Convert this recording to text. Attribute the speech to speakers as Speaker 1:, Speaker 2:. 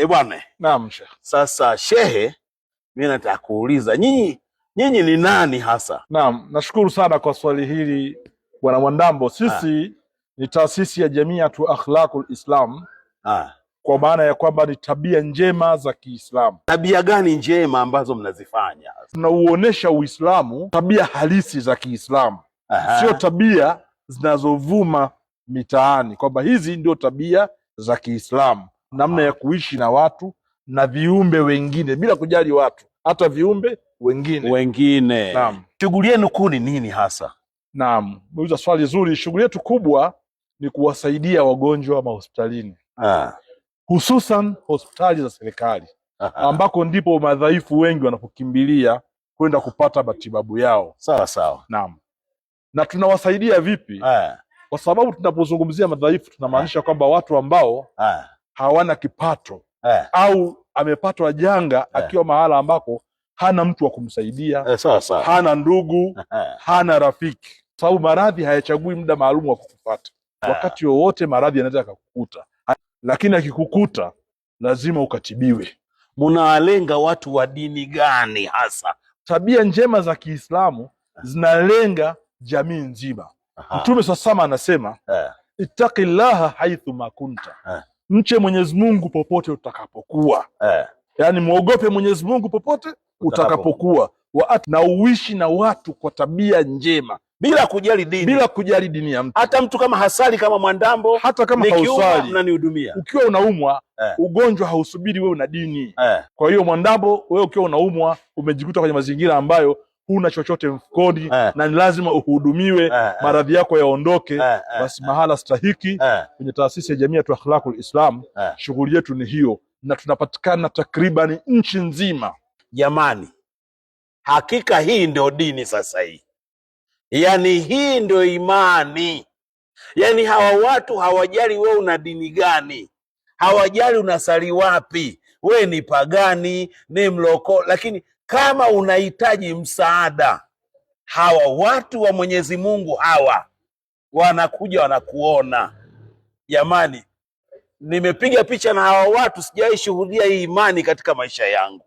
Speaker 1: Bwana.
Speaker 2: Naam Sheikh.
Speaker 1: Sasa Shehe, mimi nataka kuuliza nyinyi ni nani hasa?
Speaker 2: Naam, nashukuru sana kwa swali hili Bwana Mwandambo. Sisi ni taasisi ya Jamiatu Akhlaqul Islam. Kwa maana ya kwamba ni tabia njema za Kiislamu.
Speaker 1: Tabia gani njema ambazo mnazifanya?
Speaker 2: Tunauonesha Uislamu tabia halisi za Kiislamu, sio tabia zinazovuma mitaani, kwamba hizi ndio tabia za Kiislamu, namna ya kuishi na watu na viumbe wengine bila kujali watu, hata viumbe wengine. Naam.
Speaker 1: Shughuli yenu kuu ni nini hasa?
Speaker 2: Naam, umeuliza swali zuri. Shughuli yetu kubwa ni kuwasaidia wagonjwa mahospitalini, hususan hospitali za serikali ambako ndipo madhaifu wengi wanapokimbilia kwenda kupata matibabu yao.
Speaker 1: Sawa sawa.
Speaker 2: Naam. Na tunawasaidia vipi? Kwa sababu tunapozungumzia madhaifu tunamaanisha kwamba watu ambao hawana kipato au amepatwa janga akiwa mahala ambako hana mtu wa kumsaidia, hana ndugu, hana rafiki. Sababu maradhi hayachagui muda maalum wa kukupata. Wakati wowote maradhi yanaweza kukukuta, lakini akikukuta lazima ukatibiwe.
Speaker 1: Munawalenga watu wa dini gani hasa?
Speaker 2: Tabia njema za Kiislamu zinalenga jamii nzima. Mtume sasama anasema ittaqillaha haithu ma kunta, mche Mwenyezi Mungu popote utakapokuwa. Yani muogope Mwenyezi Mungu popote utakapokuwa, na uishi na watu kwa tabia njema
Speaker 1: bila kujali
Speaker 2: dini ya mtu.
Speaker 1: Hata mtu kama hasali kama Mwandambo,
Speaker 2: hata kama hausali,
Speaker 1: mnanihudumia.
Speaker 2: Ukiwa unaumwa ugonjwa hausubiri wewe una dini. Kwa hiyo Mwandambo, wewe ukiwa unaumwa umejikuta kwenye mazingira ambayo huna chochote mfukoni na ni lazima uhudumiwe, maradhi yako yaondoke, basi mahala stahiki kwenye taasisi ya Jamiatu Akhlaqul Islam. Shughuli yetu ni hiyo, na tunapatikana takriban nchi nzima.
Speaker 1: Jamani, hakika hii ndio dini sasa hii. Yani hii ndio imani. Yani hawa watu hawajali wewe una dini gani, hawajali unasali wapi, wewe ni pagani, ni mloko, lakini kama unahitaji msaada, hawa watu wa Mwenyezi Mungu hawa wanakuja wanakuona. Jamani, nimepiga picha na hawa watu, sijawahi shuhudia hii imani katika maisha yangu.